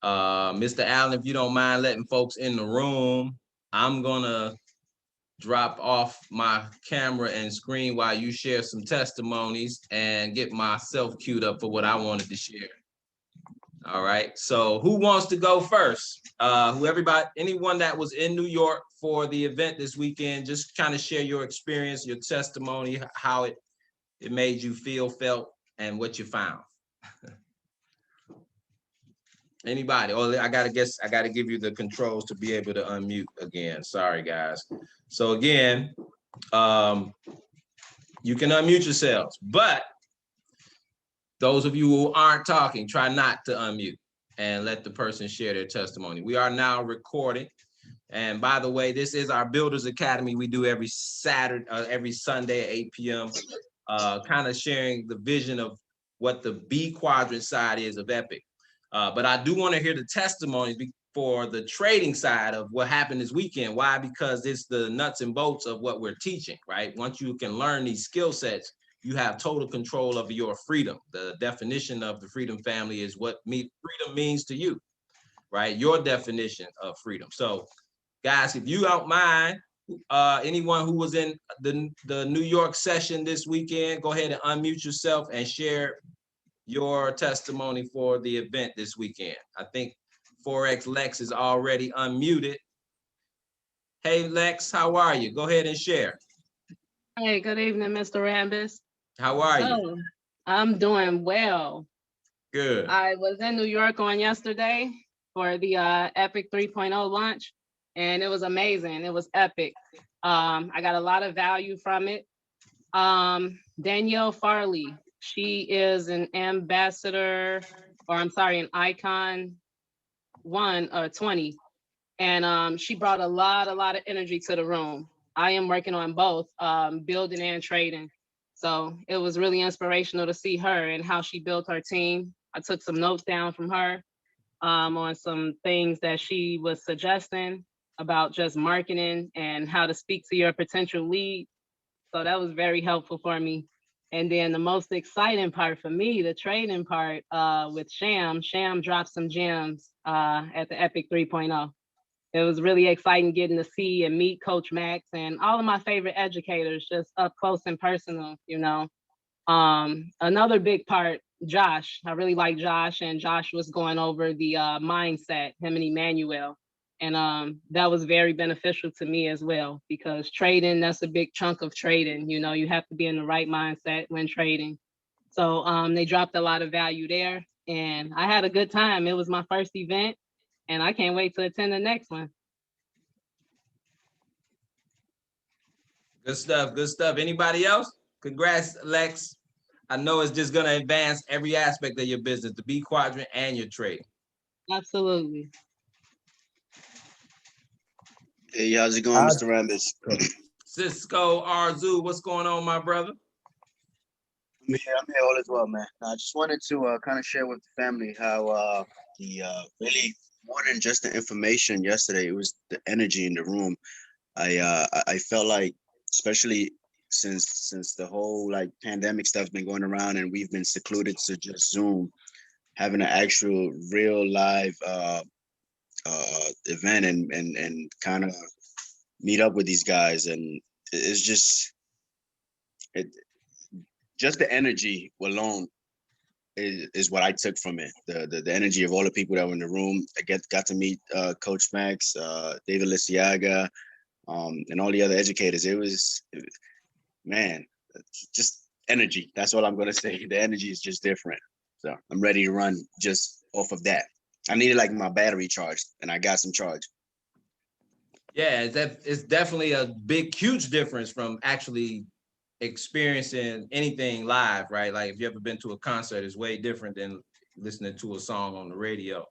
Mr. Allen, if you don't mind letting folks in the room, I'm gonna drop off my camera and screen while you share some testimonies and get myself queued up for what I wanted to share. All right, so who wants to go first? Anyone that was in New York for the event this weekend, just kind of share your experience, your testimony, how it made you feel, felt, and what you found. Anybody? Oh, I gotta give you the controls to be able to unmute again. Sorry, guys. So again, you can unmute yourselves, but those of you who aren't talking, try not to unmute and let the person share their testimony. We are now recording. And by the way, this is our Builders Academy. We do every Saturday, every Sunday at 8 p.m. Kind of sharing the vision of what the B quadrant side is of Epic. But I do want to hear the testimonies for the trading side of what happened this weekend. Why? Because it's the nuts and bolts of what we're teaching, right? Once you can learn these skill sets, you have total control of your freedom. The definition of the freedom family is what freedom means to you, right? Your definition of freedom. So guys, if you don't mind, anyone who was in the New York session this weekend, go ahead and unmute yourself and share your testimony for the event this weekend. I think Forex Lex is already unmuted. Hey, Lex, how are you? Go ahead and share. Hey, good evening, Mr. Rambis. How are you? I'm doing well. Good. I was in New York on yesterday for the Epic 3.0 launch, and it was amazing. It was epic. I got a lot of value from it. Danielle Farley, she is an ambassador, or I'm sorry, an icon 1 or 20. And she brought a lot of energy to the room. I am working on both building and trading. So it was really inspirational to see her and how she built her team. I took some notes down from her on some things that she was suggesting about just marketing and how to speak to your potential lead. So that was very helpful for me. And then the most exciting part for me, the trading part with Sham dropped some gems at the Epic 3.0. It was really exciting getting to see and meet Coach Max and all of my favorite educators just up close and personal, you know. Another big part, Josh. I really like Josh, and Josh was going over the mindset, him and Emmanuel. And that was very beneficial to me as well, because trading, that's a big chunk of trading. You know, you have to be in the right mindset when trading. So they dropped a lot of value there, and I had a good time. It was my first event, and I can't wait to attend the next one. Good stuff, good stuff. Anybody else? Congrats, Lex. I know it's just gonna advance every aspect of your business, the B quadrant and your trading. Absolutely. Hey, how's it going, Mr. Rambis? Cisco Arzu, what's going on, my brother? I'm here all as well, man. I just wanted to kind of share with the family how really more than just the information yesterday, it was the energy in the room. I felt like, especially since the whole like pandemic stuff's been going around and we've been secluded to just Zoom, having an actual real live event and kind of meet up with these guys, and it's just the energy alone is what I took from it. The energy of all the people that were in the room. I got to meet Coach Max, David Lisiaga, and all the other educators. It was, man, just energy. That's all I'm gonna say. The energy is just different. So I'm ready to run just off of that. I needed like my battery charged, and I got some charge. Yeah, it's definitely a big, huge difference from actually experiencing anything live, right? Like if you ever been to a concert, it's way different than listening to a song on the radio.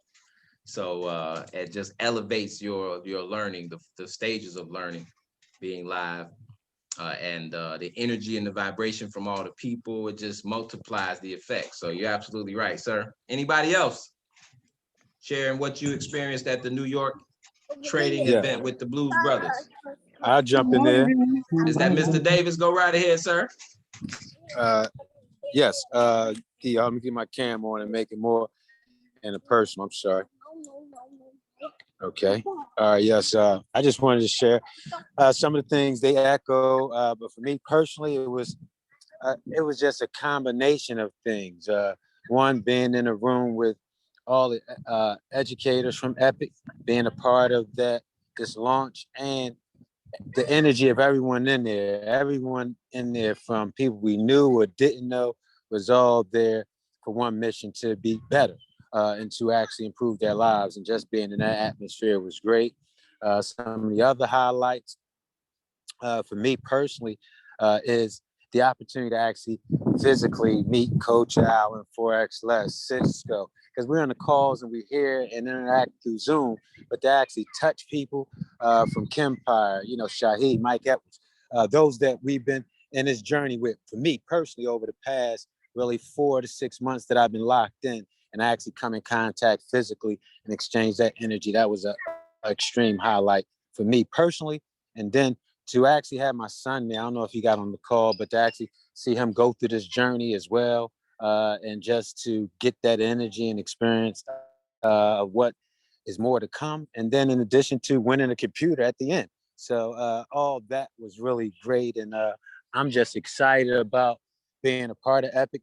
So it just elevates your learning, the stages of learning, being live, and the energy and the vibration from all the people. It just multiplies the effect. So you're absolutely right, sir. Anybody else sharing what you experienced at the New York trading event with the Blues Brothers? I'll jump in there. Is that Mr. Davis? Go right ahead, sir. Yes. Let me get my cam on and make it more in a person. I'm sorry. Okay. Yes. I just wanted to share some of the things they echo, but for me personally, it was just a combination of things. One, being in a room with all the educators from Epic, being a part of this launch, and the energy of everyone in there. Everyone in there, from people we knew or didn't know, was all there for one mission: to be better and to actually improve their lives. And just being in that atmosphere was great. Some of the other highlights for me personally is the opportunity to actually physically meet Coach Allen, FOREX Cisco, because we're on the calls and we hear and interact through Zoom, but to actually touch people from Kempire, Shaheed, Mike Edwards, those that we've been in this journey with, for me personally, over the past really 4 to 6 months that I've been locked in, and I actually come in contact physically and exchange that energy. That was a extreme highlight for me personally. And then to actually have my son there, I don't know if he got on the call, but to actually see him go through this journey as well, and just to get that energy and experience of what is more to come. And then in addition to winning a computer at the end. So all that was really great. And I'm just excited about being a part of Epic,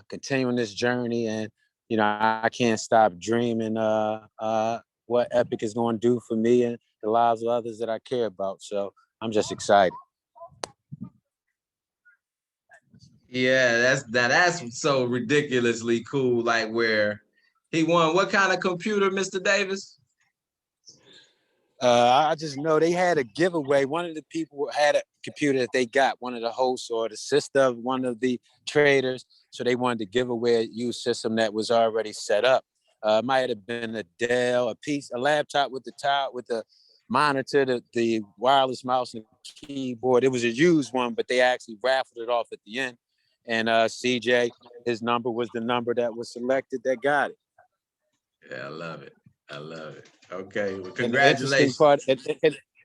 continuing this journey. And, I can't stop dreaming what Epic is going to do for me and the lives of others that I care about. So I'm just excited. Yeah, that's so ridiculously cool. Like, where he won what kind of computer, Mr. Davis? I just know they had a giveaway. One of the people had a computer that they got, one of the hosts or the sister of one of the traders. So they wanted to give away a used system that was already set up. Might have been a Dell, a laptop with the monitor, the wireless mouse and keyboard. It was a used one, but they actually raffled it off at the end. And CJ, his number was the number that was selected that got it. Yeah, I love it. I love it. Okay, well, And the interesting congratulations. part,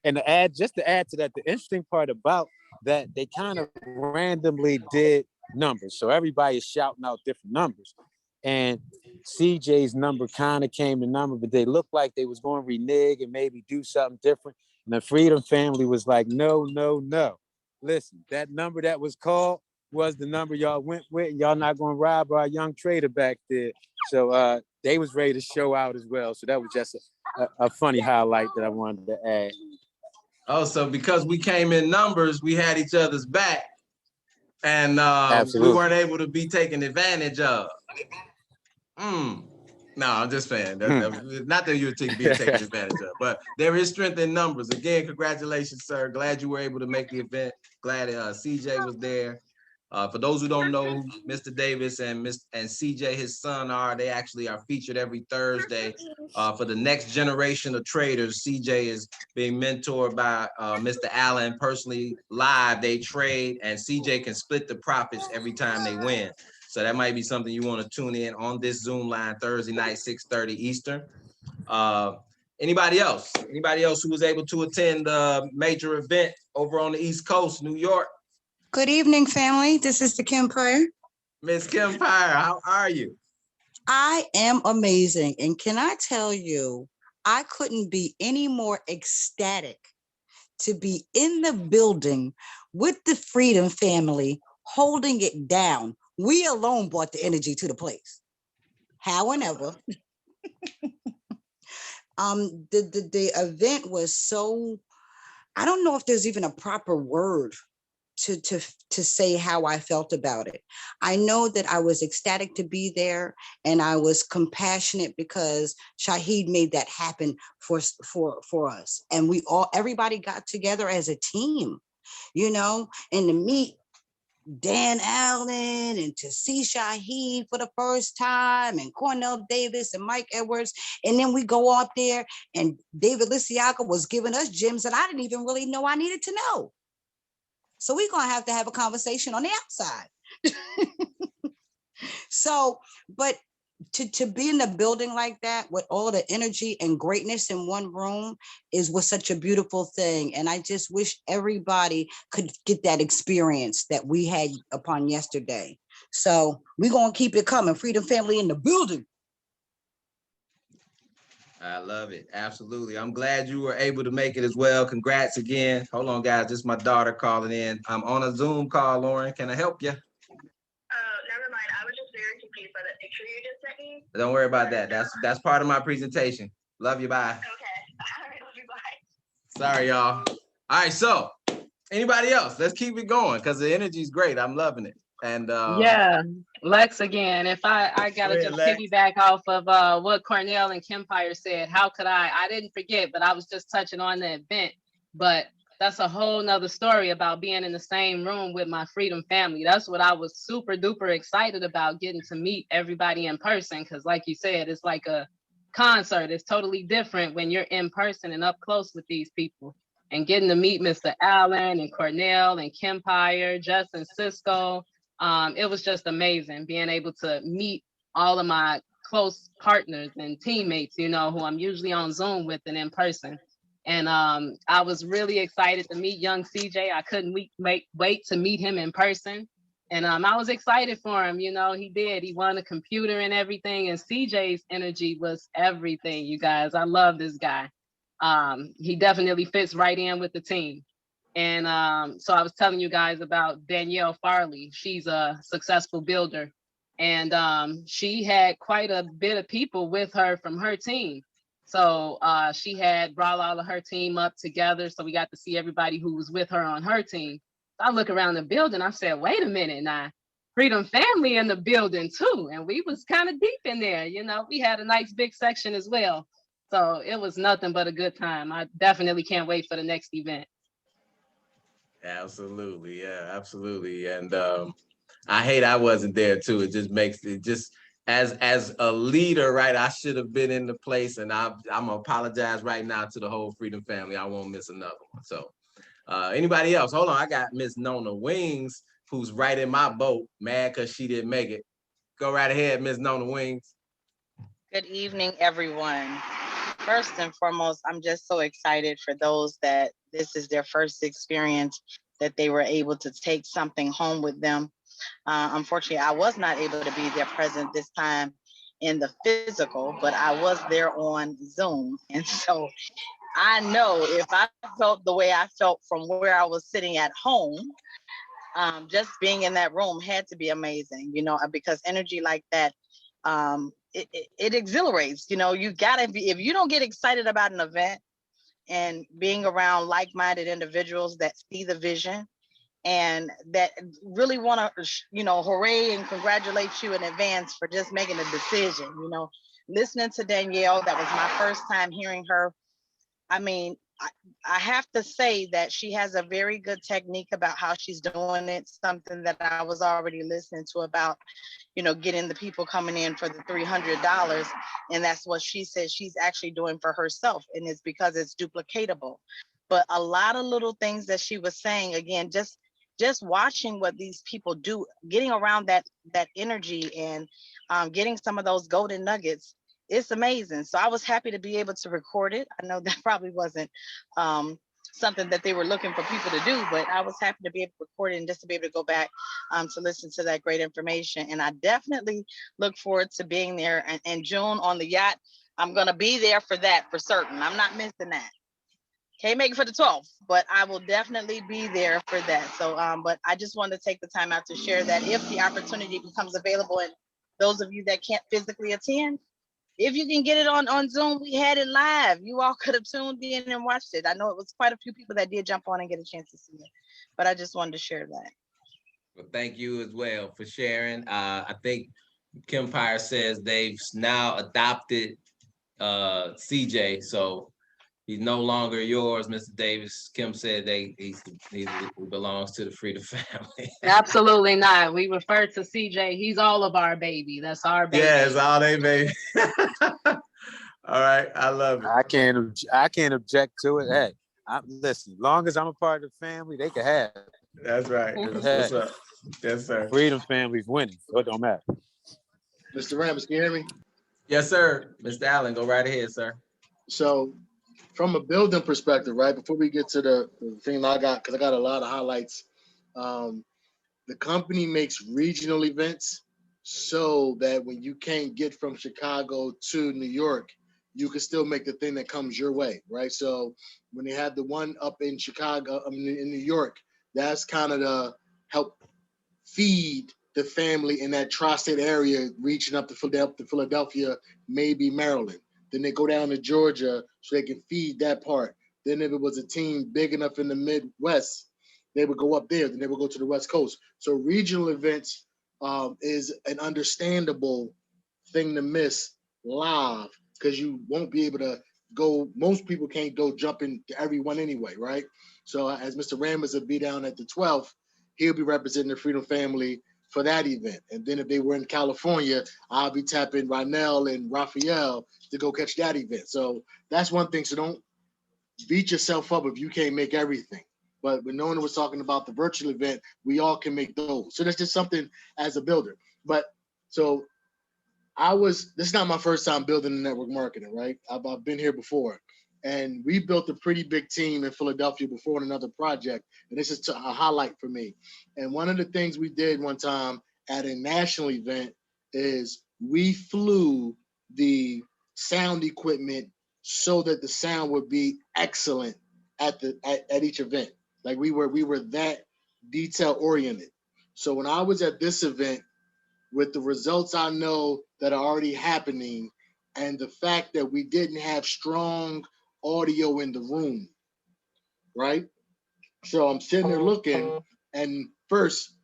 and to add to that, the interesting part about that, they kind of randomly did numbers. So everybody is shouting out different numbers. And CJ's number kind of came to number, but they looked like they was going to renege and maybe do something different. And the Freedom family was like, no, no, no. Listen, that number that was called was the number y'all went with, and y'all not going to rob our young trader back there. So they was ready to show out as well. So that was just a funny highlight that I wanted to add. Oh, so because we came in numbers, we had each other's back, and we weren't able to be taken advantage of. No, I'm just saying. Not that you're being taken advantage of, but there is strength in numbers. Again, congratulations, sir. Glad you were able to make the event. Glad CJ was there. For those who don't know who Mr. Davis and CJ, his son, are, they actually are featured every Thursday for the next generation of traders. CJ is being mentored by Mr. Allen personally. Live, they trade, and CJ can split the profits every time they win. So that might be something you want to tune in on this Zoom line Thursday night, 6:30 Eastern. Anybody else? Anybody else who was able to attend the major event over on the East Coast, New York? Good evening, family. This is the Kempire. Miss Kempire, how are you? I am amazing. And can I tell you, I couldn't be any more ecstatic to be in the building with the Freedom family, holding it down. We alone brought the energy to the place. However, the event was so, I don't know if there's even a proper word to say how I felt about it. I know that I was ecstatic to be there, and I was compassionate because Shaheed made that happen for us. And everybody got together as a team, and to meet Dan Allen and to see Shaheed for the first time, and Cornell Davis and Mike Edwards. And then we go out there and David Lisiaga was giving us gems that I didn't even really know I needed to know. So we're going to have a conversation on the outside. So, but to be in the building like that with all the energy and greatness in one room was such a beautiful thing. And I just wish everybody could get that experience that we had upon yesterday. So we're going to keep it coming. Freedom family in the building. I love it. Absolutely. I'm glad you were able to make it as well. Congrats again. Hold on, guys. This is my daughter calling in. I'm on a Zoom call, Lauren. Can I help you? Never mind. I was just very confused by the picture you just sent me. Don't worry about that. That's part of my presentation. Love you. Bye. Okay. All right. Love you. Bye. Sorry, y'all. All right. So anybody else? Let's keep it going because the energy is great. I'm loving it. And Yeah, Lex again. If I go gotta ahead, just Lex. piggyback off of what Cornell and Kempire said, how could I didn't forget, but I was just touching on the event. But that's a whole nother story about being in the same room with my Freedom family. That's what I was super duper excited about, getting to meet everybody in person. Cause like you said, it's like a concert. It's totally different when you're in person and up close with these people. And getting to meet Mr. Allen and Cornell and Kempire, Justin Cisco. It was just amazing being able to meet all of my close partners and teammates, you know, who I'm usually on Zoom with and in person. And I was really excited to meet young CJ. I couldn't wait to meet him in person. And I was excited for him. You know, he did. He won a computer and everything. And CJ's energy was everything, you guys. I love this guy. He definitely fits right in with the team. And so I was telling you guys about Danielle Farley. She's a successful builder. And she had quite a bit of people with her from her team. So she had brought all of her team up together. So we got to see everybody who was with her on her team. I look around the building, I said, wait a minute now. Freedom family in the building too. And we was kind of deep in there. You know, we had a nice big section as well. So it was nothing but a good time. I definitely can't wait for the next event. Absolutely. Yeah, absolutely. And I hate I wasn't there too. It just makes it just as a leader, right? I should have been in the place, and I'm gonna apologize right now to the whole Freedom family. I won't miss another one. So anybody else? Hold on, I got Miss Nona Wings, who's right in my boat, mad because she didn't make it. Go right ahead, Miss Nona Wings. Good evening, everyone. First and foremost, I'm just so excited for those that this is their first experience, that they were able to take something home with them. Unfortunately, I was not able to be there present this time in the physical, but I was there on Zoom. And so I know if I felt the way I felt from where I was sitting at home, just being in that room had to be amazing, you know, because energy like that, it exhilarates. You know, you gotta be, if you don't get excited about an event and being around like-minded individuals that see the vision and that really want to, you know, hooray and congratulate you in advance for just making a decision. You know, listening to Danielle, that was my first time hearing her. I mean, I have to say that she has a very good technique about how she's doing it, something that I was already listening to about, you know, getting the people coming in for the $300. And that's what she said she's actually doing for herself. And it's because it's duplicatable. But a lot of little things that she was saying, again, just watching what these people do, getting around that energy and getting some of those golden nuggets, it's amazing. So I was happy to be able to record it. I know that probably wasn't something that they were looking for people to do, but I was happy to be able to record it and just to be able to go back to listen to that great information. And I definitely look forward to being there in June on the yacht. I'm going to be there for that for certain. I'm not missing that. Can't make it for the 12th, but I will definitely be there for that. So, but I just wanted to take the time out to share that if the opportunity becomes available, and those of you that can't physically attend, if you can get it on Zoom, we had it live. You all could have tuned in and watched it. I know it was quite a few people that did jump on and get a chance to see it, but I just wanted to share that. Well, thank you as well for sharing. I think Kempire says they've now adopted CJ, so he's no longer yours, Mr. Davis. Kim said he belongs to the Freedom family. Absolutely not. We refer to CJ. He's all of our baby. That's our baby. Yeah, it's all they baby. All right, I love it. I can't object to it. Hey, listen. Long as I'm a part of the family, they can have it. That's right. That's what's up. Yes, sir. Freedom family's winning, so it don't matter. Mr. Ramos, can you hear me? Yes, sir. Mr. Allen, go right ahead, sir. So from a building perspective, right, before we get to the thing I got, because I got a lot of highlights, the company makes regional events so that when you can't get from Chicago to New York, you can still make the thing that comes your way, right? So when they had the one up in Chicago, in New York, that's kind of the help feed the family in that tri-state area, reaching up to Philadelphia, maybe Maryland. Then they go down to Georgia so they can feed that part. Then if it was a team big enough in the Midwest, they would go up there. Then they would go to the West Coast. So regional events is an understandable thing to miss live because you won't be able to go. Most people can't go jumping to everyone anyway, right? So as Mr. Rambers will be down at the 12th, he'll be representing the Freedom Family for that event. And then if they were in California, I'll be tapping Rynell and Raphael to go catch that event. So that's one thing. So don't beat yourself up if you can't make everything. But when no one was talking about the virtual event, we all can make those. So that's just something as a builder. But so this is not my first time building network marketing, right? I've been here before. And we built a pretty big team in Philadelphia before on another project. And this is a highlight for me. And one of the things we did one time at a national event is we flew the sound equipment so that the sound would be excellent at each event. Like we were that detail oriented. So when I was at this event, with the results I know that are already happening, and the fact that we didn't have strong audio in the room, right? So I'm sitting there looking, and first,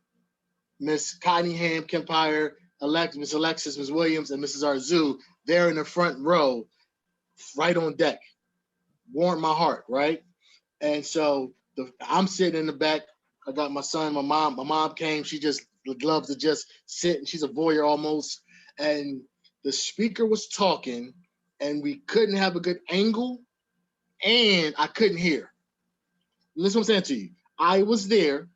Miss Cottingham, Kempire, Miss Alexis, Miss Williams, and Mrs. Arzu, they're in the front row, right on deck. Warmed my heart, right? And so I'm sitting in the back. I got my son, my mom. My mom came. She just loves to just sit, and she's a voyeur almost. And the speaker was talking, and we couldn't have a good angle, and I couldn't hear. Listen what I'm saying to you. I was there.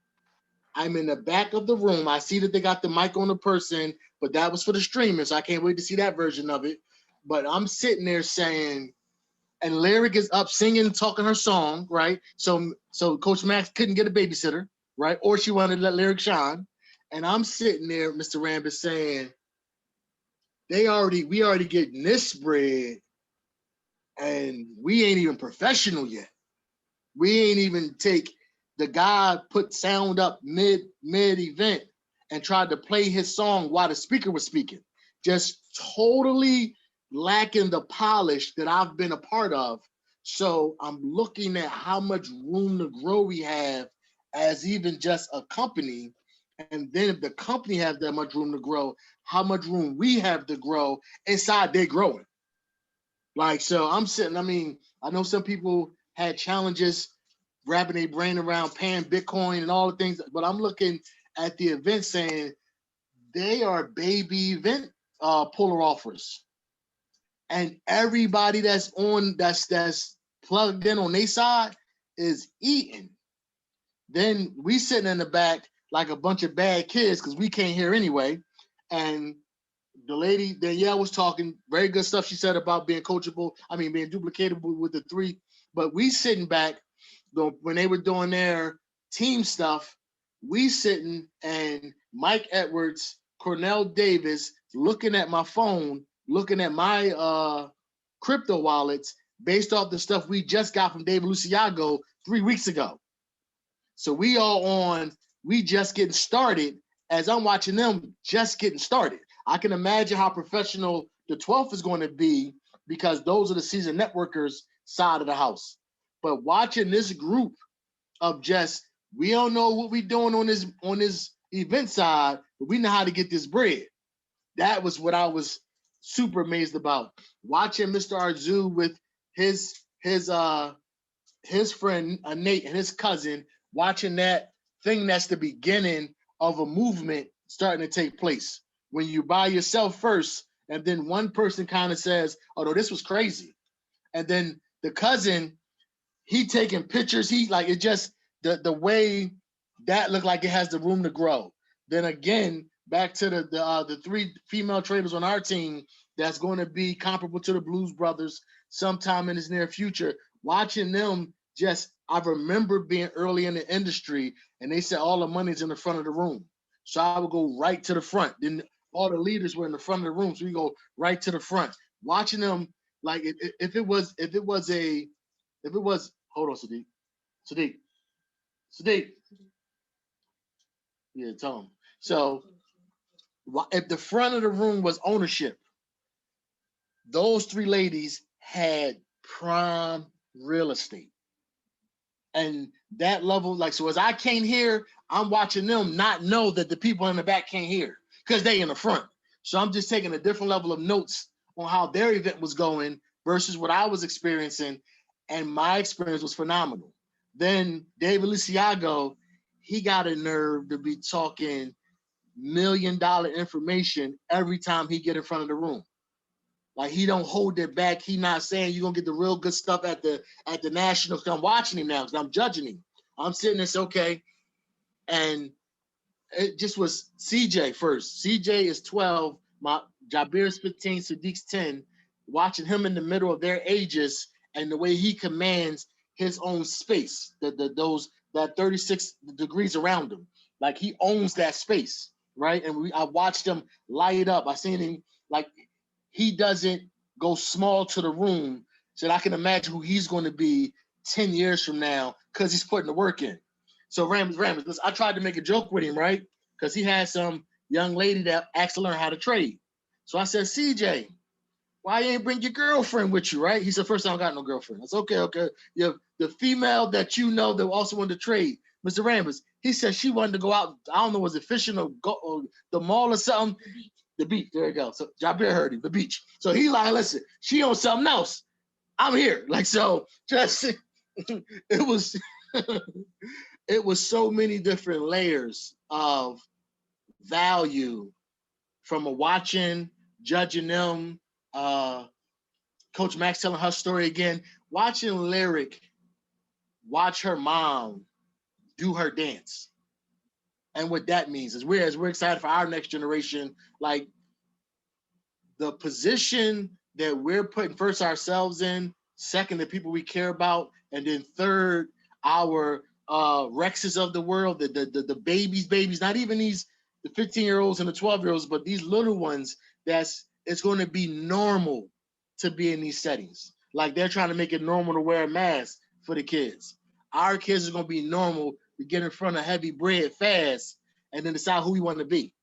I'm in the back of the room. I see that they got the mic on the person, but that was for the streamers. So I can't wait to see that version of it. But I'm sitting there saying, and Lyric is up singing, talking her song, right? So Coach Max couldn't get a babysitter, right? Or she wanted to let Lyric shine. And I'm sitting there, Mr. Rambis, saying, we already getting this bread, and we ain't even professional yet. We ain't even take the guy put sound up mid event and tried to play his song while the speaker was speaking. Just totally lacking the polish that I've been a part of. So I'm looking at how much room to grow we have as even just a company. And then if the company has that much room to grow, how much room we have to grow inside they're growing. Like, so I'm sitting, I mean, I know some people had challenges wrapping their brain around paying Bitcoin and all the things, but I'm looking at the event saying they are baby event puller offers. And everybody that's plugged in on their side is eating. Then we sitting in the back like a bunch of bad kids because we can't hear anyway. And the lady Danielle was talking very good stuff. She said about being coachable. I mean, being duplicatable with the three. But we sitting back when they were doing their team stuff. We sitting and Mike Edwards, Cornell Davis, looking at my phone, looking at my crypto wallets based off the stuff we just got from David Luciago 3 weeks ago. So we just getting started as I'm watching them just getting started. I can imagine how professional the 12th is going to be because those are the seasoned networkers side of the house. But watching this group of just, we don't know what we're doing on this event side, but we know how to get this bread. That was what I was super amazed about. Watching Mr. Arzu with his friend Nate and his cousin, watching that thing that's the beginning of a movement starting to take place. When you by yourself first, and then one person kind of says, "Oh no, this was crazy," and then the cousin, he taking pictures. He like it just the way that looked like it has the room to grow. Then again, back to the 3 female traders on our team that's going to be comparable to the Blues Brothers sometime in this near future. Watching them I remember being early in the industry, and they said all the money's in the front of the room. So I would go right to the front. Then all the leaders were in the front of the room, so we go right to the front. Watching them Like if it was, hold on, Sadiq, yeah, tell him. So if the front of the room was ownership, those three ladies had prime real estate. And that level, like, so as I can't hear, I'm watching them not know that the people in the back can't hear because they in the front. So I'm just taking a different level of notes on how their event was going versus what I was experiencing. And my experience was phenomenal. Then David Luciago, he got a nerve to be talking $1 million information every time he get in front of the room. Like, he don't hold it back. He not saying you're gonna get the real good stuff at the Nationals. I'm watching him now because I'm judging him. I'm sitting there, saying, okay. And it just was CJ first. CJ is 12, my Jabir's 15, Sadiq's 10. Watching him in the middle of their ages and the way he commands his own space, that 36 degrees around him. Like, he owns that space, right? And I watched him light up. I seen him, like, he doesn't go small to the room, so that I can imagine who he's going to be 10 years from now because he's putting the work in. So Rams, I tried to make a joke with him, right? Because he had some young lady that asked to learn how to trade. So I said, CJ, why you ain't bring your girlfriend with you, right? He said, first, I don't got no girlfriend. I said, okay. You have the female that you know that also wanted to trade, Mr. Rambus. He said she wanted to go out, I don't know, was it fishing or the mall or something? The beach, there you go. So Jabir heard him, the beach. So he like, listen, she on something else. I'm here. Like, so just, it was, it was so many different layers of value from watching, judging them, Coach Max telling her story again, watching Lyric watch her mom do her dance. And what that means is we're excited for our next generation. Like, the position that we're putting first ourselves in, second the people we care about, and then third our Rexes of the world, the babies, not even the 15-year-olds and the 12-year-olds, but these little ones, it's going to be normal to be in these settings. Like, they're trying to make it normal to wear a mask for the kids. Our kids are going to be normal to get in front of heavy bread fast and then decide who we want to be.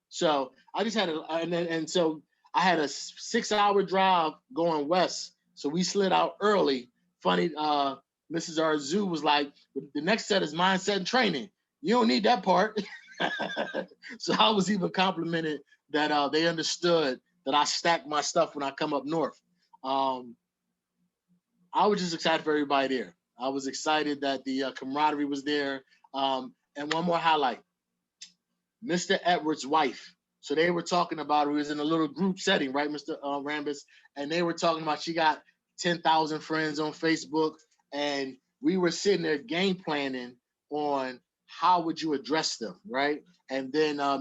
So I just had so I had a 6-hour drive going west. So we slid out early. Funny, Mrs. Arzu was like, the next set is mindset and training. You don't need that part. So I was even complimented that they understood that I stack my stuff when I come up north. I was just excited for everybody there. I was excited that the camaraderie was there. And one more highlight. Mr. Edwards' wife. So they were talking about, it was in a little group setting, right, Mr. Rambus? And they were talking about she got 10,000 friends on Facebook. And we were sitting there game planning on how would you address them, right? And then I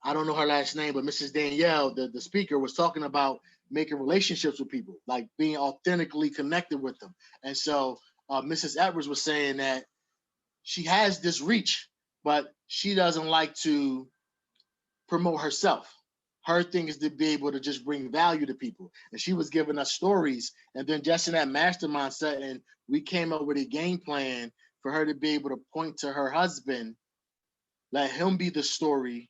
don't know her last name, but Mrs. Danielle, the speaker, was talking about making relationships with people, like being authentically connected with them. And so Mrs. Edwards was saying that she has this reach, but she doesn't like to promote herself. Her thing is to be able to just bring value to people. And she was giving us stories. And then just in that mastermind setting, we came up with a game plan for her to be able to point to her husband, let him be the story,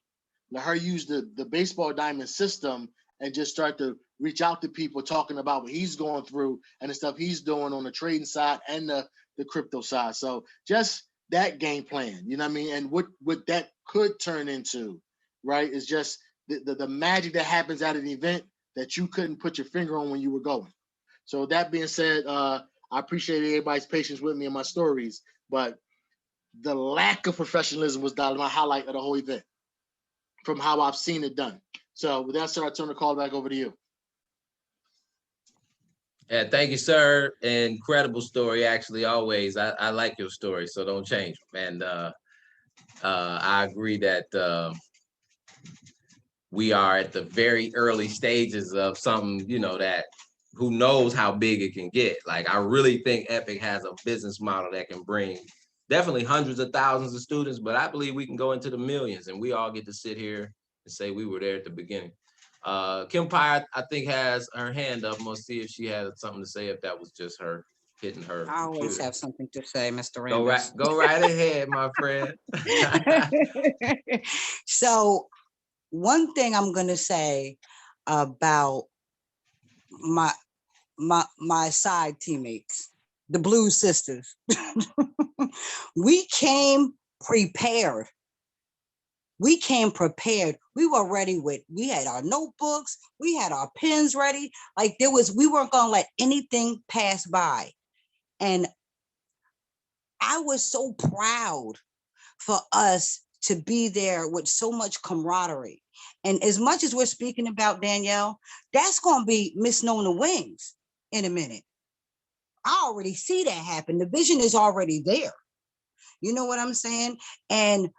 let her use the baseball diamond system and just start to reach out to people talking about what he's going through and the stuff he's doing on the trading side and the crypto side. So just that game plan, you know what I mean? And what that could turn into, right, is just the magic that happens at an event that you couldn't put your finger on when you were going. So that being said, I appreciate everybody's patience with me and my stories, but the lack of professionalism was my highlight of the whole event from how I've seen it done. So with that, sir, I turn the call back over to you. Yeah, thank you, sir. Incredible story, actually, always. I like your story, so don't change. And I agree that we are at the very early stages of something, that who knows how big it can get. Like, I really think Epic has a business model that can bring definitely hundreds of thousands of students, but I believe we can go into the millions, and we all get to sit here and say we were there at the beginning. Kim Pye, I think, has her hand up. I'm gonna see if she has something to say, if that was just her hitting her I always computer. have something to say, Mr. Go right ahead, my friend. So one thing I'm gonna say about my side teammates, the Blues Sisters, we came prepared. We came prepared. We were ready we had our notebooks, we had our pens ready. Like we weren't gonna let anything pass by. And I was so proud for us to be there with so much camaraderie. And as much as we're speaking about Danielle, that's gonna be Miss Nona Wings in a minute. I already see that happen. The vision is already there. You know what I'm saying? And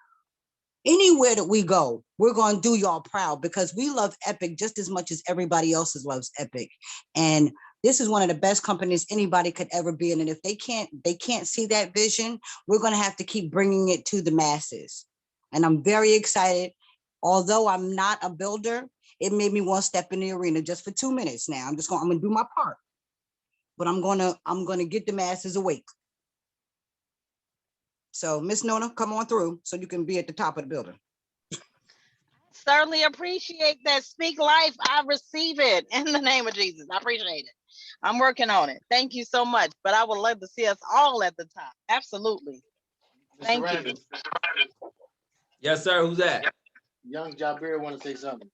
anywhere that we go, we're going to do y'all proud because we love Epic just as much as everybody else loves Epic. And this is one of the best companies anybody could ever be in. And if they can't see that vision, we're going to have to keep bringing it to the masses. And I'm very excited. Although I'm not a builder, it made me want to step in the arena just for 2 minutes now. I'm going to do my part. But I'm going to get the masses awake. So Miss Nona, come on through so you can be at the top of the building. Certainly appreciate that. Speak life. I receive it in the name of Jesus. I appreciate it. I'm working on it. Thank you so much. But I would love to see us all at the top. Absolutely. Thank you. Yes, sir. Who's that? Young Jabir want to say something.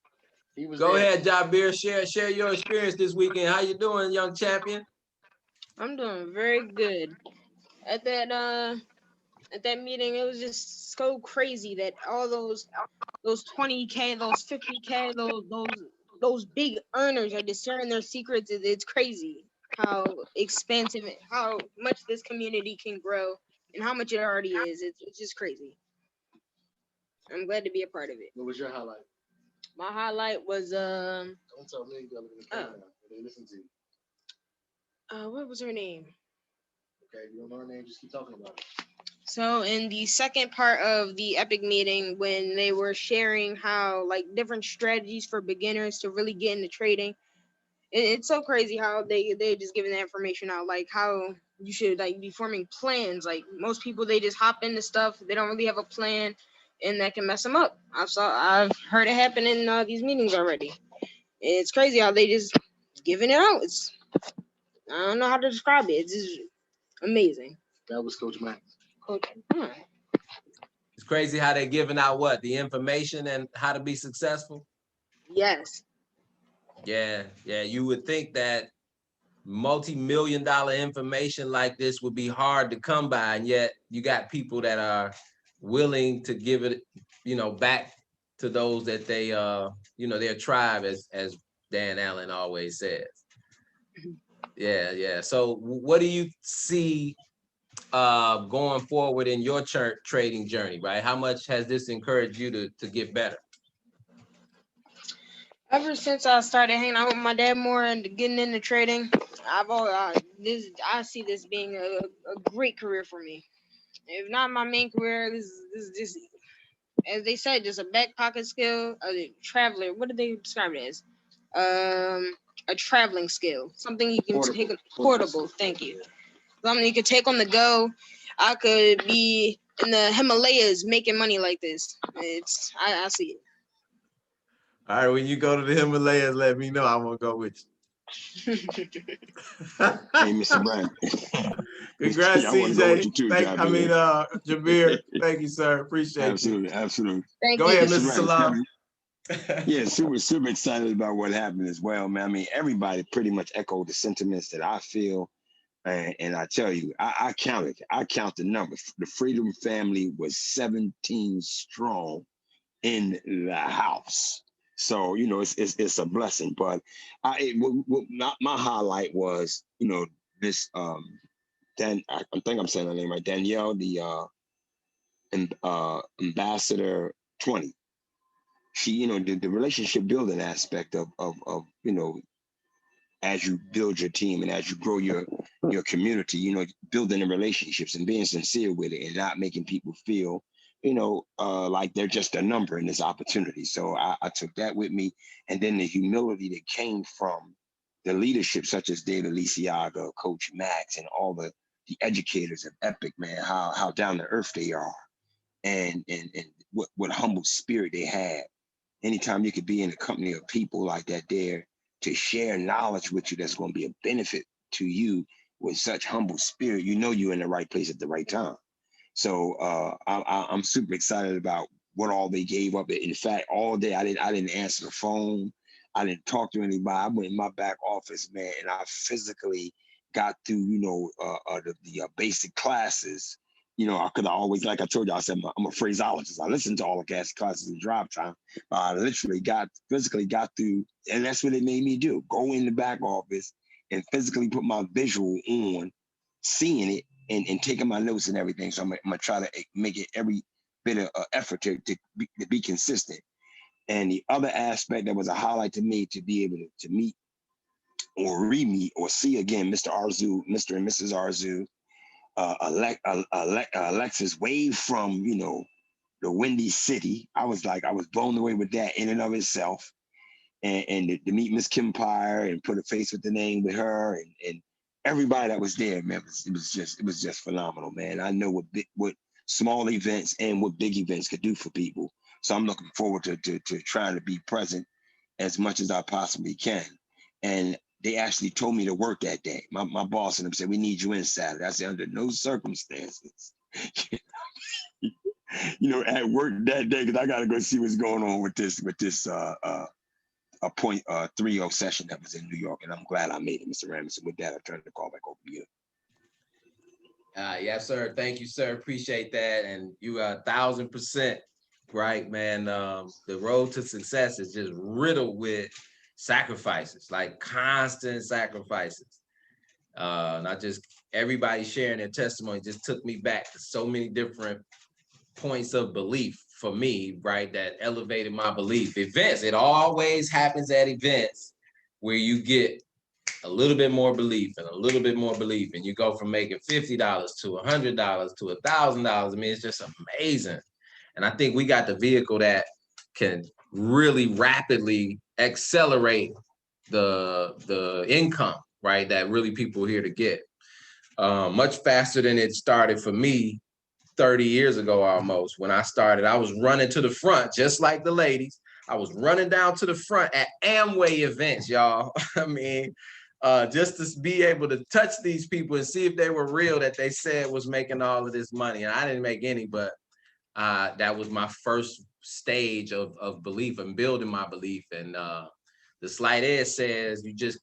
Go ahead, Jabir. Share your experience this weekend. How you doing, young champion? I'm doing very good. At that meeting, it was just so crazy that all those 20K, those 50K, those big earners are just sharing their secrets. It's crazy how expansive, how much this community can grow, and how much it already is. It's just crazy. I'm glad to be a part of it. What was your highlight? My highlight was Don't tell me. You gotta they listen to you. what was her name? Okay, you don't know her name, just keep talking about it. So in the second part of the Epic meeting, when they were sharing how like different strategies for beginners to really get into trading, it's so crazy how they just giving that information out, like how you should like be forming plans. Like most people, they just hop into stuff, they don't really have a plan, and that can mess them up. I've heard it happen in these meetings already. It's crazy how they just giving it out. I don't know how to describe it. It's just amazing. That was Coach Max. Coach, It's crazy how they're giving out what? The information and how to be successful? yes. Yeah. You would think that multi-million-dollar information like this would be hard to come by, and yet you got people that are willing to give it, back to those that they, their tribe, as Dan Allen always says. Yeah. So what do you see going forward in your trading journey, right? How much has this encouraged you to get better? Ever since I started hanging out with my dad more and getting into trading, I see this being a great career for me. If not my main career, this is just, as they said, just a back pocket skill, a traveler. What did they describe it as? A traveling skill, something you can take portable. Thank you. Something you could take on the go. I could be in the Himalayas making money like this. I see it. All right, when you go to the Himalayas, let me know. I'm gonna go with you. Hey, Mr. Brand. Congrats, CJ. Too, Jabir. Thank you, sir. Appreciate you. Absolutely. Go ahead, Mr. Salam. Yeah, super excited about what happened as well, man. I mean, everybody pretty much echoed the sentiments that I feel. And I tell you, I counted the numbers. The Freedom family was 17 strong in the house. So, it's a blessing. But my highlight was, this I think I'm saying her name right, Danielle, the Ambassador 20. She, the relationship building aspect of as you build your team and as you grow your community, building the relationships and being sincere with it and not making people feel like they're just a number in this opportunity. So I took that with me. And then the humility that came from the leadership, such as David Lisiaga, Coach Max, and all the educators of Epic, man, how down to earth they are, and what humble spirit they have. Anytime you could be in a company of people like that there to share knowledge with you that's going to be a benefit to you with such humble spirit, you're in the right place at the right time. So I'm super excited about what all they gave up. In fact, all day I didn't answer the phone. I didn't talk to anybody. I went in my back office, man, and I physically got through, the basic classes. I could always, like I told you, I said I'm a phraseologist. I listened to all the classes in drive time. I literally physically got through, and that's what it made me do. Go in the back office and physically put my visual on, seeing it, and taking my notes and everything. So I'm gonna try to make it every bit of effort to be consistent. And the other aspect that was a highlight to me, to be able to meet or re-meet or see again Mr. Arzu, Mr. and Mrs. Arzu, Alexis Wave from the Windy City. I was blown away with that in and of itself. And to meet Miss Kim Pyre and put a face with the name with her, and everybody that was there, man, it was just phenomenal, man. I know what small events and what big events could do for people. So I'm looking forward to trying to be present as much as I possibly can. And they actually told me to work that day. My boss and them said, we need you in Saturday. I said, under no circumstances, at work that day, because I got to go see what's going on with this a 0.30 session that was in New York, and I'm glad I made it, Mr. Ramsey. With that, I turn the call back over to you. Yes, sir. Thank you, sir. Appreciate that. And you are 1,000% right, man. The road to success is just riddled with sacrifices, like constant sacrifices. Not just everybody sharing their testimony just took me back to so many different points of belief for me, right? That elevated my belief. Events, it always happens at events where you get a little bit more belief and a little bit more belief, and you go from making $50 to $100 to $1,000. I mean, it's just amazing. And I think we got the vehicle that can really rapidly accelerate the income, right? That really people are here to get much faster than it started for me 30 years ago almost. When I started, I was running to the front, just like the ladies. I was running down to the front at Amway events, y'all. I mean, just to be able to touch these people and see if they were real that they said was making all of this money. And I didn't make any, but that was my first stage of belief and building my belief. And the slight edge says you just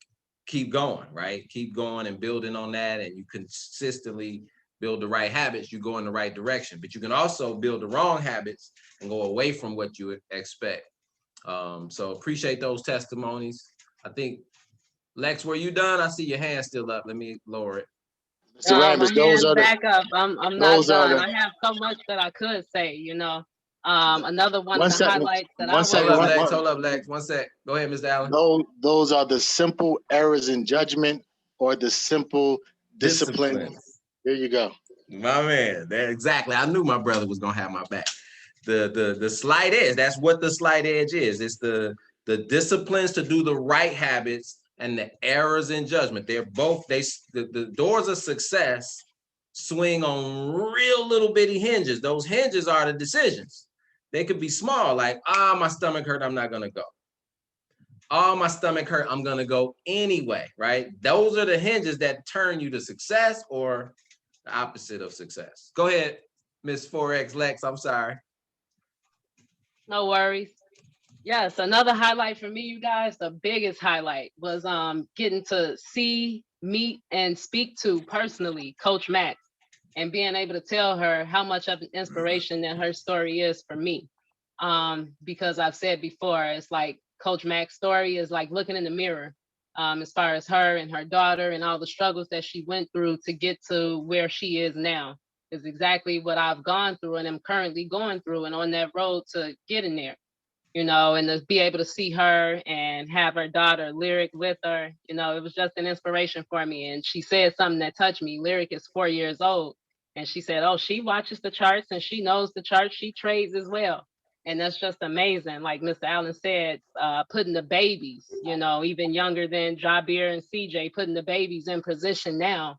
keep going, right? Keep going and building on that, and you consistently build the right habits, you go in the right direction. But you can also build the wrong habits and go away from what you expect. So appreciate those testimonies. I think, Lex, were you done? I see your hand still up. Let me lower it. Mr. Rambis, My hand's back up. I'm not done. I have so much that I could say, Another one of the highlights that I was. Hold up, Lex. 1 sec. Go ahead, Mr. Allen. Those are the simple errors in judgment or the simple discipline. There you go. My man, exactly. I knew my brother was gonna have my back. The slight edge, that's what the slight edge is. It's the disciplines to do the right habits and the errors in judgment. They're both, the doors of success swing on real little bitty hinges. Those hinges are the decisions. They could be small, like, my stomach hurt, I'm not gonna go. My stomach hurt, I'm gonna go anyway, right? Those are the hinges that turn you to success or the opposite of success. Go ahead, Miss FOREX Lex, I'm sorry. No worries. Yes, another highlight for me, you guys, the biggest highlight was getting to see, meet, and speak to personally Coach Max, and being able to tell her how much of an inspiration that her story is for me. Because I've said before, it's like Coach Max's story is like looking in the mirror, as far as her and her daughter and all the struggles that she went through to get to where she is now is exactly what I've gone through and am currently going through and on that road to getting there. And to be able to see her and have her daughter Lyric with her, it was just an inspiration for me. And she said something that touched me. Lyric is 4 years old, And she said, oh, she watches the charts and she knows the charts. She trades as well. And that's just amazing. Like Mr. Allen said, putting the babies, you know, even younger than Jabir and CJ, putting the babies in position now.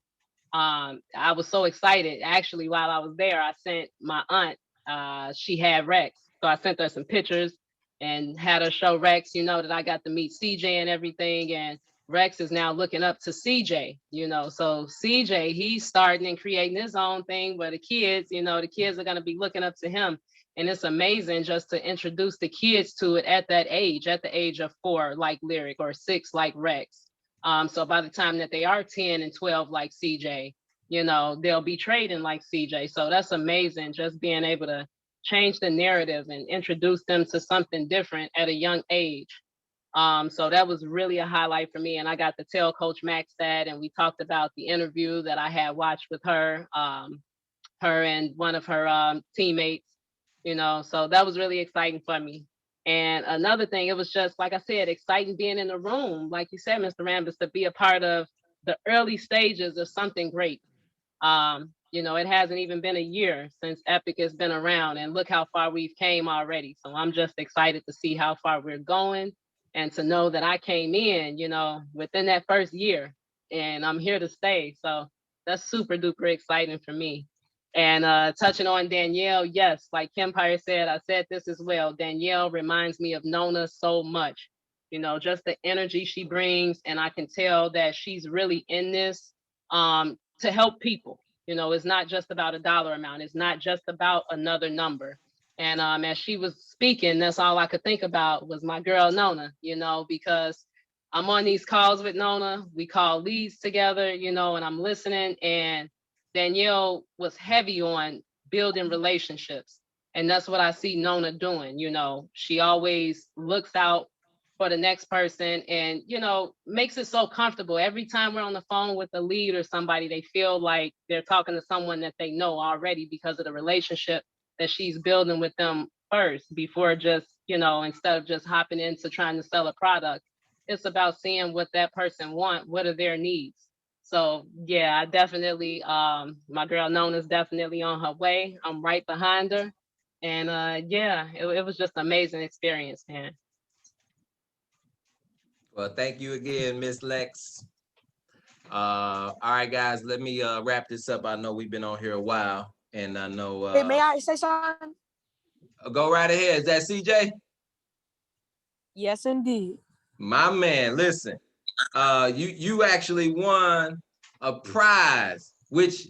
I was so excited. Actually, while I was there, I sent my aunt, she had Rex. So I sent her some pictures and had her show Rex, you know, that I got to meet CJ and everything. And Rex is now looking up to CJ, you know. So CJ, he's starting and creating his own thing where the kids, you know, the kids are going to be looking up to him. And it's amazing just to introduce the kids to it at that age, at the age of 4, like Lyric, or 6, like Rex. So by the time that they are 10 and 12, like CJ, you know, they'll be trading like CJ. So that's amazing, just being able to change the narrative and introduce them to something different at a young age. So that was really a highlight for me. And I got to tell Coach Max that, and we talked about the interview that I had watched with her, her and one of her teammates, you know, so that was really exciting for me. And another thing, it was just, like I said, exciting being in the room, like you said, Mr. Rambis, to be a part of the early stages of something great. You know, it hasn't even been a year since Epic has been around, and look how far we've came already. So I'm just excited to see how far we're going and to know that I came in, you know, within that first year, and I'm here to stay. So that's super duper exciting for me. And touching on Danielle, yes, like Kempire said, I said this as well. Danielle reminds me of Nona so much, you know, just the energy she brings. And I can tell that she's really in this to help people. You know, it's not just about a dollar amount. It's not just about another number. And as she was speaking, that's all I could think about was my girl Nona, you know, because I'm on these calls with Nona. We call leads together, you know, and I'm listening. And Danielle was heavy on building relationships. And that's what I see Nona doing. You know, she always looks out for the next person and, you know, makes it so comfortable. Every time we're on the phone with a lead or somebody, they feel like they're talking to someone that they know already because of the relationship that she's building with them first before just, you know, instead of just hopping into trying to sell a product. It's about seeing what that person wants, what are their needs. So yeah, I definitely, my girl Nona's definitely on her way. I'm right behind her. And yeah, it was just an amazing experience, man. Well, thank you again, Miss Lex. All right, guys, let me wrap this up. I know we've been on here a while, and I know. Hey, may I say something? Go right ahead. Is that CJ? Yes, indeed. My man, listen. You actually won a prize, which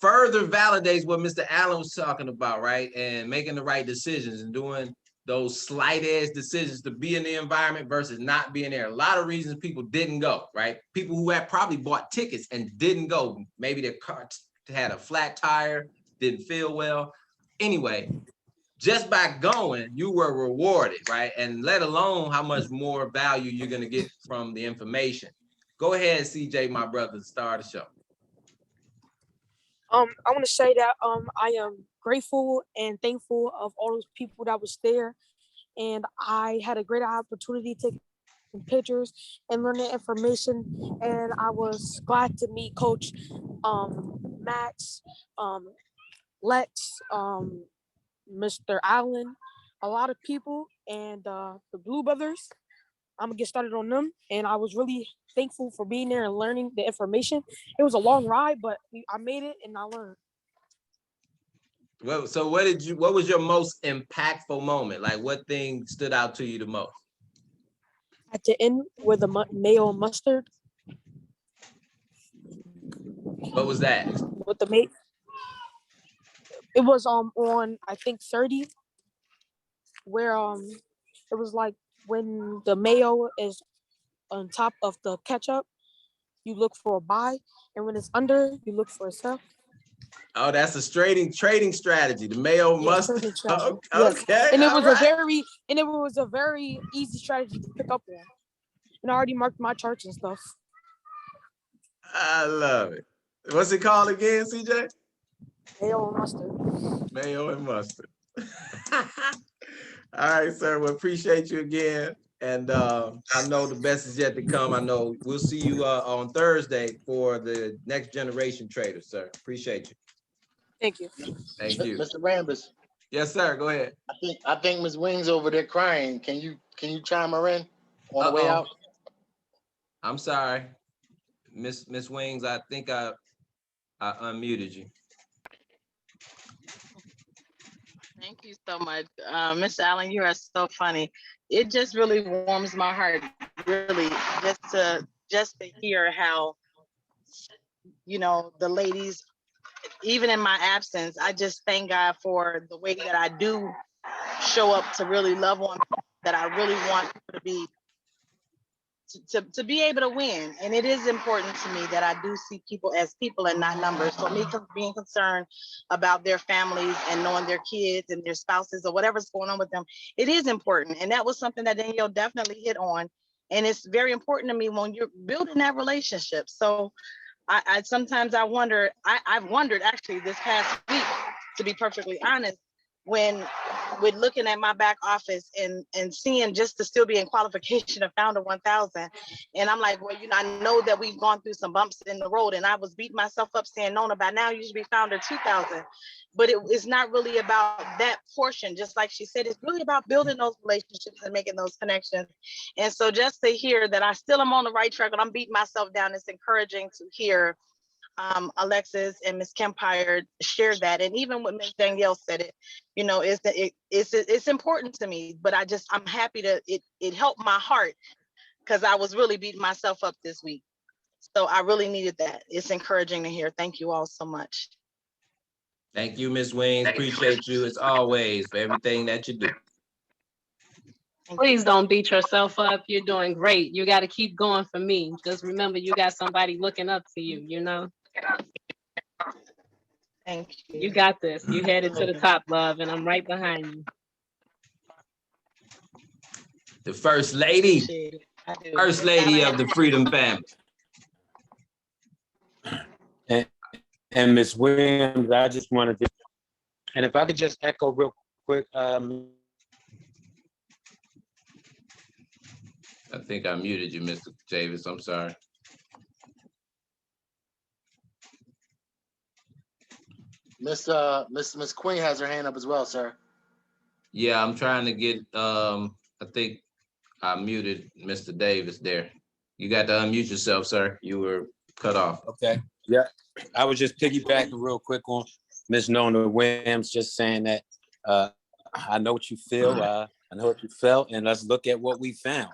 further validates what Mr. Allen was talking about, right? And making the right decisions and doing those slight ass decisions to be in the environment versus not being there. A lot of reasons people didn't go, right? People who had probably bought tickets and didn't go. Maybe their car had a flat tire, didn't feel well. Anyway, just by going, you were rewarded, right? And let alone how much more value you're going to get from the information. Go ahead, CJ, my brother, start the show. I want to say that I am grateful and thankful of all those people that was there, and I had a great opportunity to take pictures and learn the information. And I was glad to meet Coach Max, Lex, Mr. Allen, a lot of people, and the Blue Brothers. I'm gonna get started on them, and I was really thankful for being there and learning the information. It was a long ride, but I made it and I learned. Well, so what was your most impactful moment? Like what thing stood out to you the most? At the end with the mayo and mustard. What was that? With the mate. It was on I think 30, where it was like when the mayo is on top of the ketchup, you look for a buy, and when it's under, you look for a sell. Oh, that's a trading strategy. The mayo mustard. Okay. Okay. And it was a very easy strategy to pick up on. And I already marked my charts and stuff. I love it. What's it called again, CJ? Mayo and mustard. Mayo and mustard. All right, sir. We appreciate you again. And I know the best is yet to come. I know we'll see you on Thursday for the next generation traders, sir. Appreciate you. Thank you. Thank you. Mr. Rambus, Yes, sir. Go ahead. I think Ms. Wings over there crying. Can you chime her in on the way Uh-oh. out? I'm sorry. Miss Wings, I think I unmuted you. Thank you so much. Miss Allen, you are so funny. It just really warms my heart, really, just to hear how, you know, the ladies, even in my absence, I just thank God for the way that I do show up to really love on people that I really want to be to be able to win. And it is important to me that I do see people as people and not numbers. So me being concerned about their families and knowing their kids and their spouses or whatever's going on with them, it is important. And that was something that Danielle definitely hit on. And it's very important to me when you're building that relationship. So I sometimes I wonder, I've wondered actually this past week, to be perfectly honest, when with looking at my back office and seeing just to still be in qualification of Founder 1000. And I'm like, well, you know, I know that we've gone through some bumps in the road, and I was beating myself up saying, Nona, by now you should be Founder 2000. But it's not really about that portion. Just like she said, it's really about building those relationships and making those connections. And so just to hear that I still am on the right track and I'm beating myself down, it's encouraging to hear Alexis and Miss Kempire share that. And even what Miss Danielle said, it, you know, is that it's important to me, but I'm happy to, it helped my heart because I was really beating myself up this week. So I really needed that. It's encouraging to hear. Thank you all so much. Thank you, Miss Wings. Appreciate you as always for everything that you do. Please don't beat yourself up. You're doing great. You got to keep going for me. Just remember, you got somebody looking up to you, you know? Thank you. You got this. You headed to the top, love, and I'm right behind you. The First Lady. First Lady of the Freedom Family. And Ms. Williams, I just wanted to, and if I could just echo real quick. I think I muted you, Mr. Davis. I'm sorry. Miss Queen has her hand up as well, sir. Yeah, I'm trying to get, I think I muted Mr. Davis there. You got to unmute yourself, sir. You were cut off. Okay. Yeah. I was just piggybacking real quick on Ms. Nona Williams, just saying that I know what you feel. I know what you felt, and let's look at what we found.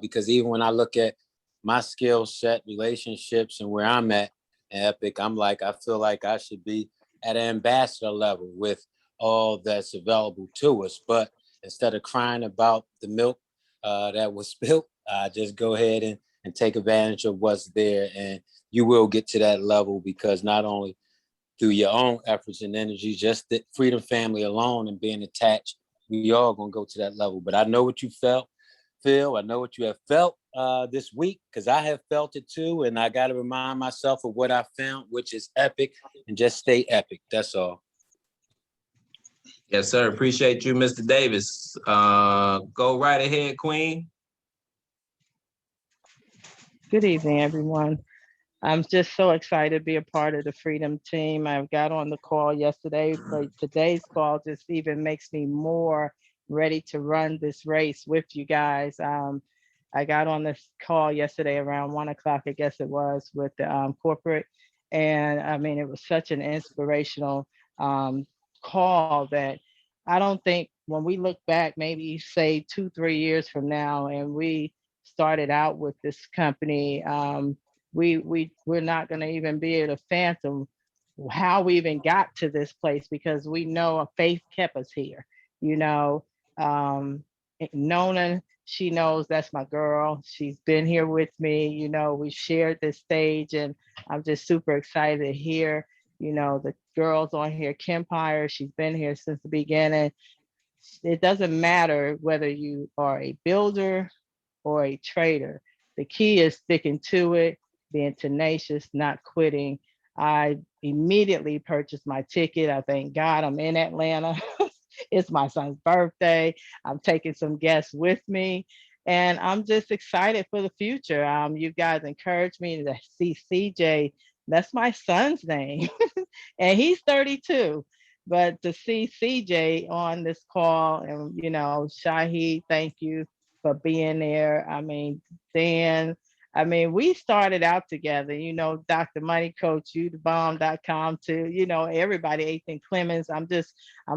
Because even when I look at my skill set, relationships, and where I'm at in Epic, I'm like, I feel like I should be at an ambassador level with all that's available to us. But instead of crying about the milk that was spilled, just go ahead and take advantage of what's there. And you will get to that level because not only through your own efforts and energy, just the Freedom Family alone and being attached, we all gonna go to that level. But I know what you felt, Phil. I know what you have felt this week because I have felt it too. And I got to remind myself of what I found, which is epic, and just stay epic. That's all. Yes, sir. Appreciate you, Mr. Davis. Go right ahead, Queen. Good evening, everyone. I'm just so excited to be a part of the Freedom Team. I got on the call yesterday, but today's call just even makes me more ready to run this race with you guys. I got on this call yesterday around 1 o'clock, I guess it was, with the corporate. And I mean, it was such an inspirational call that I don't think when we look back, maybe say 2-3 years from now, and we started out with this company, we're not going to even be able to fathom how we even got to this place because we know a faith kept us here. You know, Nona, she knows that's my girl. She's been here with me. You know, we shared this stage, and I'm just super excited to hear, you know, the girls on here. Kempire, she's been here since the beginning. It doesn't matter whether you are a builder or a trader. The key is sticking to it, being tenacious, not quitting. I immediately purchased my ticket. I thank God I'm in Atlanta. It's my son's birthday. I'm taking some guests with me, and I'm just excited for the future. You guys encouraged me to see CJ That's my son's name. And he's 32. But to see CJ on this call and, you know, Shahid, thank you for being there. I mean, Dan, I mean, we started out together, you know, Dr. Money Coach, youthabomb.com to, you know, everybody, Ethan Clemens. I'm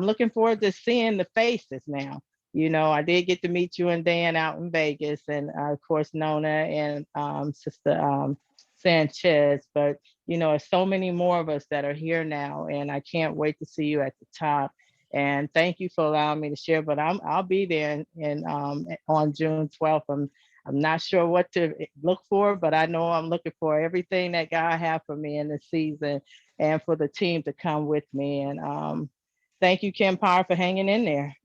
looking forward to seeing the faces now. You know, I did get to meet you and Dan out in Vegas, and of course, Nona and Sister Sanchez. But you know, there's so many more of us that are here now, and I can't wait to see you at the top. And thank you for allowing me to share. But I'll be there on June 12th. I'm not sure what to look for, but I know I'm looking for everything that God has for me in this season, and for the team to come with me. And thank you, Kim Power, for hanging in there.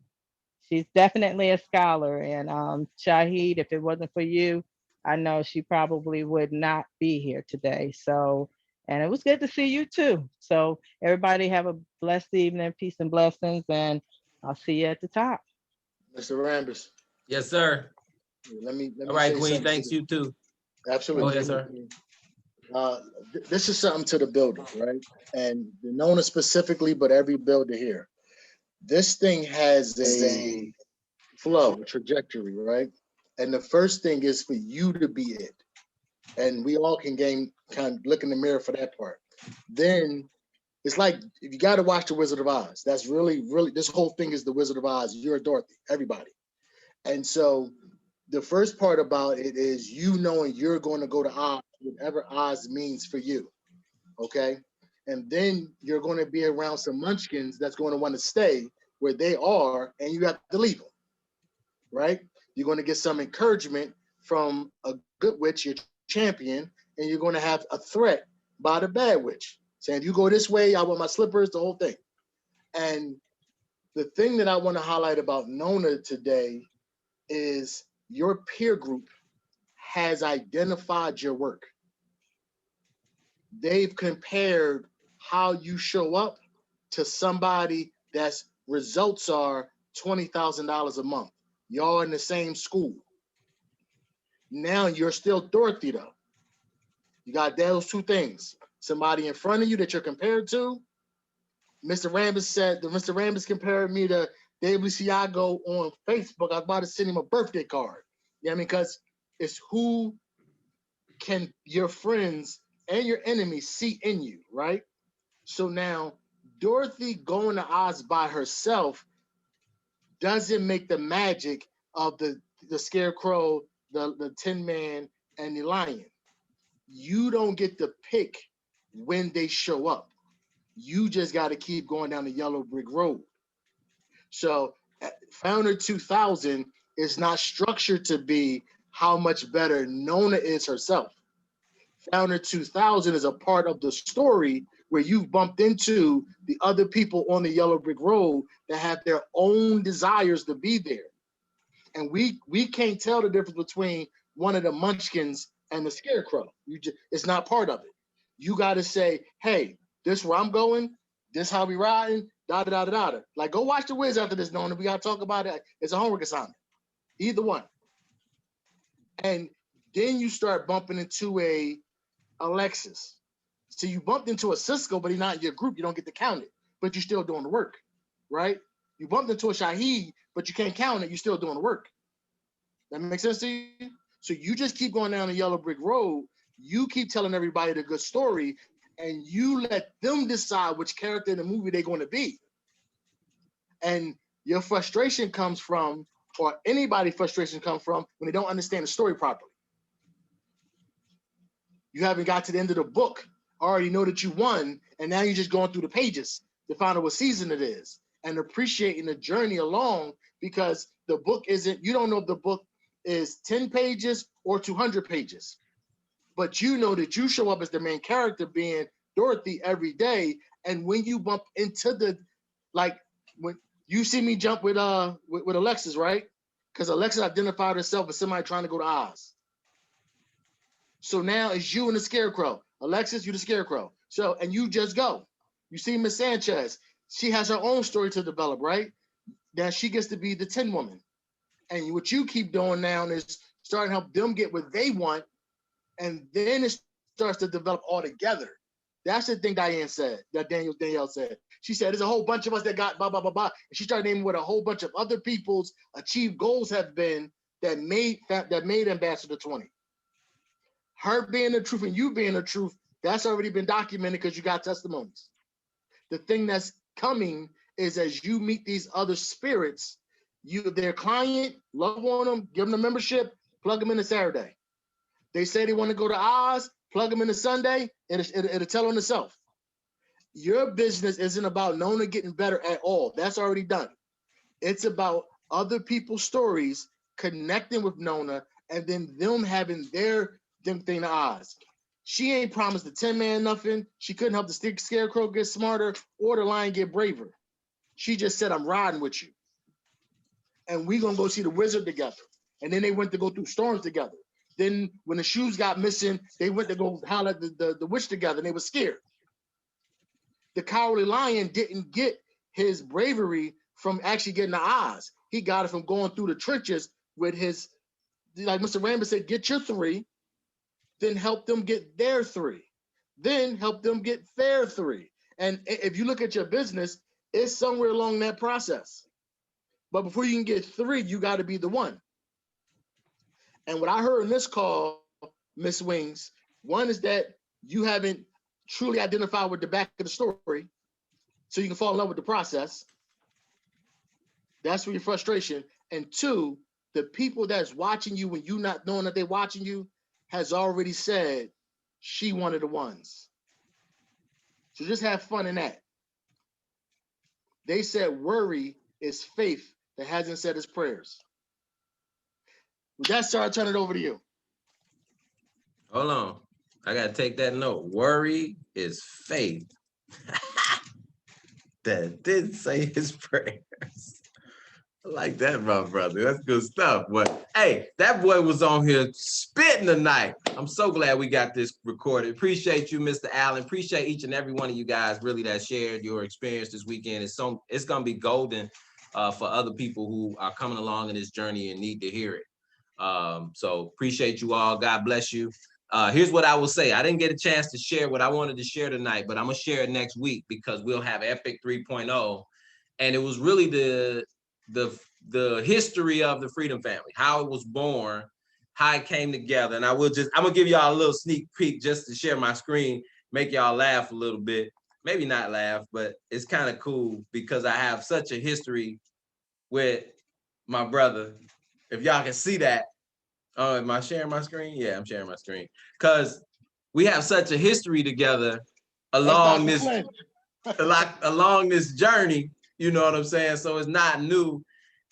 She's definitely a scholar. And Shahid, if it wasn't for you, I know she probably would not be here today. So, and it was good to see you too. So everybody have a blessed evening, peace and blessings, and I'll see you at the top. Mr. Rambis. Yes, sir. Let me All right, say Queen. something Thanks, you too. Absolutely. Go ahead, sir. This is something to the builder, right? And Nona specifically, but every builder here. This thing has a flow, a trajectory, right? And the first thing is for you to be it. And we all can kind of look in the mirror for that part. Then it's like, you got to watch The Wizard of Oz. That's really, this whole thing is The Wizard of Oz. You're Dorothy, everybody. And so the first part about it is you knowing you're going to go to Oz, whatever Oz means for you, okay? And then you're going to be around some munchkins that's going to want to stay where they are, and you have to leave them, right? You're going to get some encouragement from a good witch, your champion, and you're going to have a threat by the bad witch saying, you go this way, I want my slippers, the whole thing. And the thing that I want to highlight about Nona today is your peer group has identified your work. They've compared how you show up to somebody that's results are $20,000 a month. Y'all in the same school. Now you're still Dorothy though. You got those two things. Somebody in front of you that you're compared to. Mr. Rambis said that Mr. Rambis compared me to David Siago on Facebook. I was about to send him a birthday card. You know what I mean? Because it's who can your friends and your enemies see in you, right? So now Dorothy going to Oz by herself doesn't make the magic of the Scarecrow, the Tin Man, and the Lion. You don't get to pick when they show up. You just got to keep going down the yellow brick road. So Founder 2000 is not structured to be how much better Nona is herself. Founder 2000 is a part of the story where you've bumped into the other people on the yellow brick road that have their own desires to be there. And we can't tell the difference between one of the munchkins and the Scarecrow. It's not part of it. You got to say, hey, this where I'm going, this how we riding, da-da-da-da-da. Like, go watch The Wiz after this, Nona. We got to talk about it. It's a homework assignment. Either one. And then you start bumping into a Alexis. So you bumped into a Cisco, but he's not in your group. You don't get to count it, but you're still doing the work, right? You bumped into a Shahid, but you can't count it. You're still doing the work. That makes sense to you? So you just keep going down the yellow brick road. You keep telling everybody the good story, and you let them decide which character in the movie they're going to be. And your frustration comes from, or anybody's frustration comes from, when they don't understand the story properly. You haven't got to the end of the book, already know that you won, and now you're just going through the pages to find out what season it is and appreciating the journey along, because the book isn't, you don't know if the book is 10 pages or 200 pages, but you know that you show up as the main character being Dorothy every day. And when you bump into the, like when you see me jump with Alexis, right? Because Alexis identified herself as somebody trying to go to Oz. So now it's you and the Scarecrow. Alexis, you the Scarecrow. So, and you just go. You see Miss Sanchez. She has her own story to develop, right? Now she gets to be the Tin Woman. And what you keep doing now is starting to help them get what they want. And then it starts to develop all together. That's the thing Diane said, that Danielle said. She said, there's a whole bunch of us that got blah, blah, blah, blah. And she started naming what a whole bunch of other people's achieved goals have been that made Ambassador 20. Her being the truth and you being the truth, that's already been documented because you got testimonies. The thing that's coming is as you meet these other spirits, their client, love on them, give them a membership, plug them into Saturday. They say they want to go to Oz, plug them into Sunday, and it'll tell on itself. Your business isn't about Nona getting better at all. That's already done. It's about other people's stories connecting with Nona and then them having their thing to Oz. She ain't promised the 10 man nothing. She couldn't help the scarecrow get smarter or the lion get braver. She just said, I'm riding with you. And we gonna go see the wizard together. And then they went to go through storms together. Then when the shoes got missing, they went to go holler at the witch together and they were scared. The cowardly lion didn't get his bravery from actually getting the Oz. He got it from going through the trenches with his, like Mr. Rambert said, get your 3, then help them get their 3, then help them get their 3. And if you look at your business, it's somewhere along that process. But before you can get 3, you got to be the 1. And what I heard in this call, Miss Wings, one is that you haven't truly identified with the back of the story, so you can fall in love with the process. That's where your frustration. And 2, the people that's watching you when you not knowing that they're watching you has already said she one of the ones. So just have fun in that. They said worry is faith that hasn't said its prayers. With that, sir, I'll turn it over to you. Hold on. I got to take that note. Worry is faith that didn't say his prayers. I like that, my brother. That's good stuff. But hey, that boy was on here spitting tonight. I'm so glad we got this recorded. Appreciate you, Mr. Allen. Appreciate each and every one of you guys really that shared your experience this weekend. It's gonna be golden for other people who are coming along in this journey and need to hear it. So appreciate you all. God bless you. Here's what I will say. I didn't get a chance to share what I wanted to share tonight, but I'm gonna share it next week because we'll have Epic 3.0. And it was really the history of the Freedom Family, how it was born, how it came together. And I'm gonna give y'all a little sneak peek just to share my screen, make y'all laugh a little bit. Maybe not laugh, but it's kind of cool because I have such a history with my brother. If y'all can see that. Oh, am I sharing my screen? Yeah, I'm sharing my screen. Because we have such a history together along this journey, you know what I'm saying? So it's not new.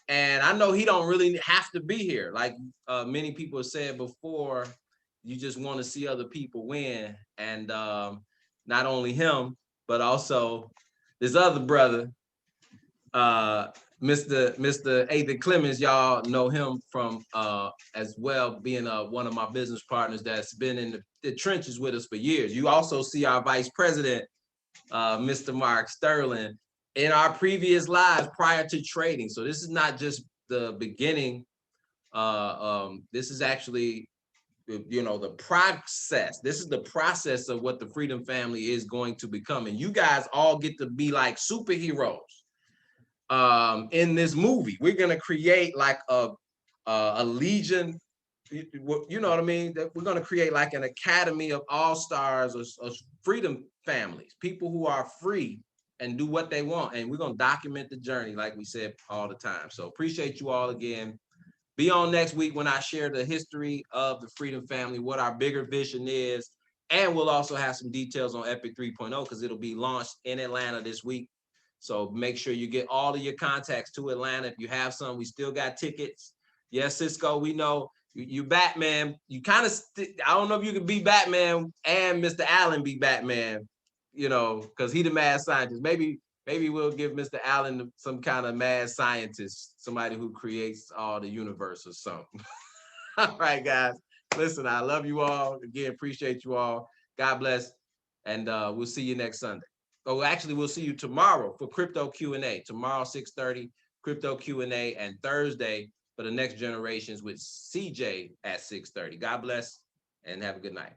And I know he don't really have to be here. Like many people have said before, you just want to see other people win. And not only him, but also this other brother, Mr. Ethan Clemens. Y'all know him from as well, being one of my business partners that's been in the trenches with us for years. You also see our vice president, Mr. Mark Sterling, in our previous lives prior to trading. So this is not just the beginning. This is actually, the process. This is the process of what the Freedom Family is going to become. And you guys all get to be like superheroes in this movie. We're gonna create like a legion, you know what I mean? That we're gonna create like an academy of all-stars of freedom families, people who are free and do what they want. And we're gonna document the journey like we said all the time. So appreciate you all again. Be on next week when I share the history of the Freedom Family, what our bigger vision is. And we'll also have some details on Epic 3.0 because it'll be launched in Atlanta this week. So make sure you get all of your contacts to Atlanta. If you have some, we still got tickets. Yes, Cisco, we know you Batman. You kind of, I don't know if you can be Batman and Mr. Allen be Batman, because he the mad scientist. Maybe we'll give Mr. Allen some kind of mad scientist, somebody who creates all the universe or something. All right, guys. Listen, I love you all. Again, appreciate you all. God bless. And we'll see you next Sunday. Oh, actually, we'll see you tomorrow for Crypto Q&A. Tomorrow, 6:30, Crypto Q&A, and Thursday for the next generations with CJ at 6:30. God bless and have a good night.